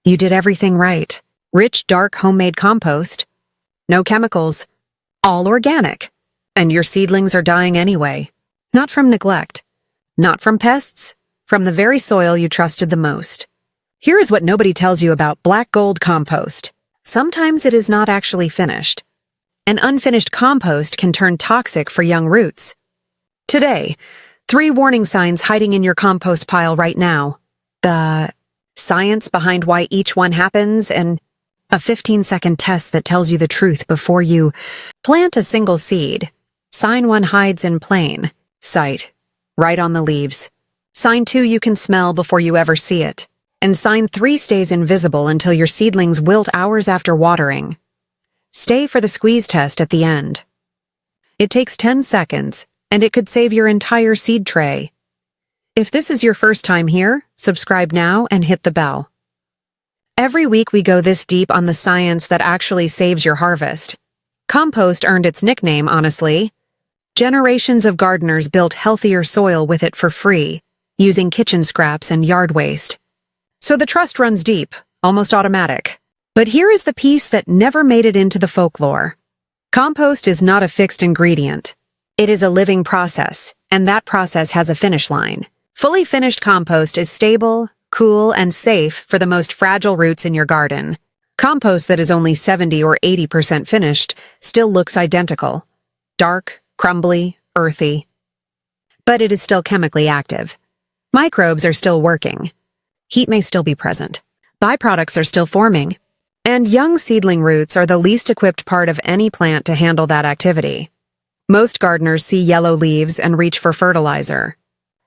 You did everything right. Rich, dark, homemade compost. No chemicals. All organic. And your seedlings are dying anyway. Not from neglect. Not from pests. From the very soil you trusted the most. Here is what nobody tells you about black gold compost. Sometimes it is not actually finished. An unfinished compost can turn toxic for young roots. Today, 3 warning signs hiding in your compost pile right now. The science behind why each one happens, and a 15-second test that tells you the truth before you plant a single seed. Sign 1 hides in plain sight, right on the leaves. Sign 2 you can smell before you ever see it. And sign 3 stays invisible until your seedlings wilt hours after watering. Stay for the squeeze test at the end. It takes 10 seconds, and it could save your entire seed tray. If this is your first time here, subscribe now and hit the bell. Every week we go this deep on the science that actually saves your harvest. Compost earned its nickname, honestly. Generations of gardeners built healthier soil with it for free, using kitchen scraps and yard waste. So the trust runs deep, almost automatic. But here is the piece that never made it into the folklore. Compost is not a fixed ingredient. It is a living process, and that process has a finish line. Fully finished compost is stable, cool, and safe for the most fragile roots in your garden. Compost that is only 70 or 80% finished still looks identical. Dark, crumbly, earthy. But it is still chemically active. Microbes are still working. Heat may still be present. Byproducts are still forming. And young seedling roots are the least equipped part of any plant to handle that activity. Most gardeners see yellow leaves and reach for fertilizer.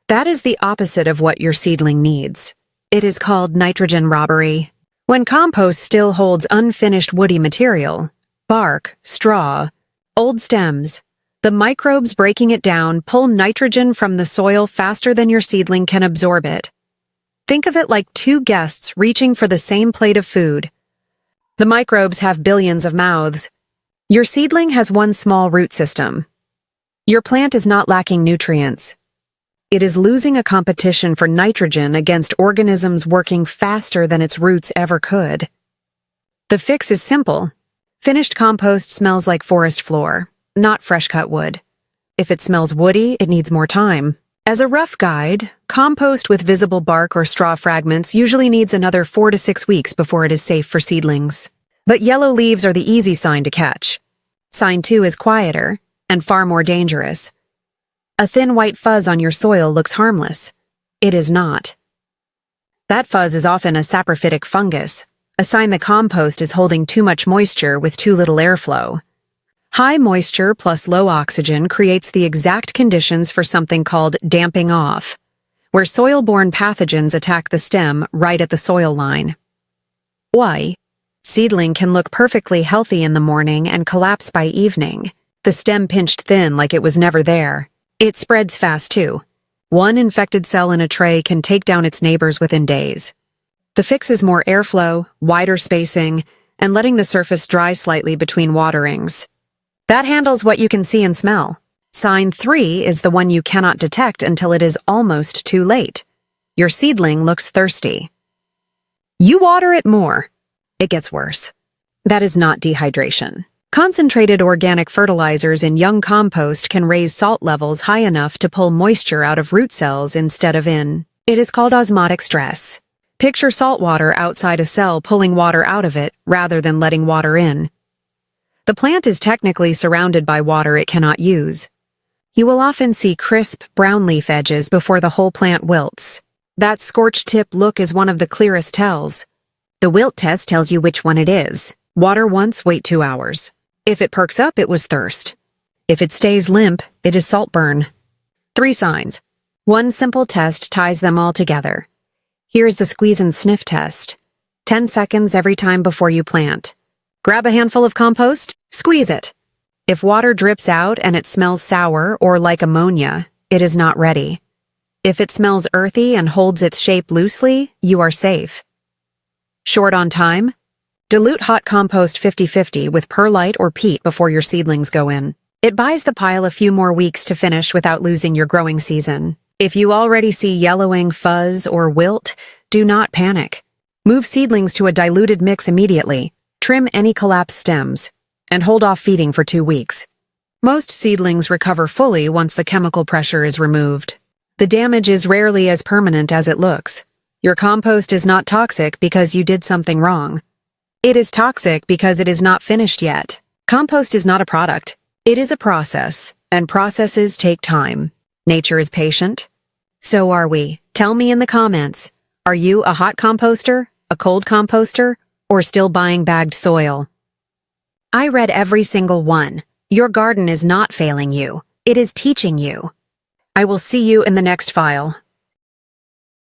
That is the opposite of what your seedling needs. It is called nitrogen robbery. When compost still holds unfinished woody material, bark, straw, old stems, the microbes breaking it down pull nitrogen from the soil faster than your seedling can absorb it. Think of it like 2 guests reaching for the same plate of food. The microbes have billions of mouths. Your seedling has 1 small root system. Your plant is not lacking nutrients. It is losing a competition for nitrogen against organisms working faster than its roots ever could. The fix is simple. Finished compost smells like forest floor, not fresh-cut wood. If it smells woody, it needs more time. As a rough guide, compost with visible bark or straw fragments usually needs another 4 to 6 weeks before it is safe for seedlings. But yellow leaves are the easy sign to catch. Sign 2 is quieter and far more dangerous. A thin white fuzz on your soil looks harmless. It is not. That fuzz is often a saprophytic fungus, a sign the compost is holding too much moisture with too little airflow. High moisture plus low oxygen creates the exact conditions for something called damping off, where soil-borne pathogens attack the stem right at the soil line. Why? Seedling can look perfectly healthy in the morning and collapse by evening, the stem pinched thin like it was never there. It spreads fast too. 1 infected cell in a tray can take down its neighbors within days. The fix is more airflow, wider spacing, and letting the surface dry slightly between waterings. That handles what you can see and smell. Sign 3 is the one you cannot detect until it is almost too late. Your seedling looks thirsty. You water it more. It gets worse. That is not dehydration. Concentrated organic fertilizers in young compost can raise salt levels high enough to pull moisture out of root cells instead of in. It is called osmotic stress. Picture salt water outside a cell pulling water out of it rather than letting water in. The plant is technically surrounded by water it cannot use. You will often see crisp, brown leaf edges before the whole plant wilts. That scorched tip look is one of the clearest tells. The wilt test tells you which one it is. Water once, wait 2 hours. If it perks up, it was thirst. If it stays limp, it is saltburn. 3 signs. 1 simple test ties them all together. Here's the squeeze-and-sniff test. 10 seconds every time before you plant. Grab a handful of compost, squeeze it. If water drips out and it smells sour or like ammonia, it is not ready. If it smells earthy and holds its shape loosely, you are safe. Short on time? Dilute hot compost 50-50 with perlite or peat before your seedlings go in. It buys the pile a few more weeks to finish without losing your growing season. If you already see yellowing, fuzz, or wilt, do not panic. Move seedlings to a diluted mix immediately, trim any collapsed stems, and hold off feeding for 2 weeks. Most seedlings recover fully once the chemical pressure is removed. The damage is rarely as permanent as it looks. Your compost is not toxic because you did something wrong. It is toxic because it is not finished yet. Compost is not a product. It is a process, and processes take time. Nature is patient. So are we. Tell me in the comments, are you a hot composter, a cold composter, or still buying bagged soil? I read every single one. Your garden is not failing you. It is teaching you. I will see you in the next file.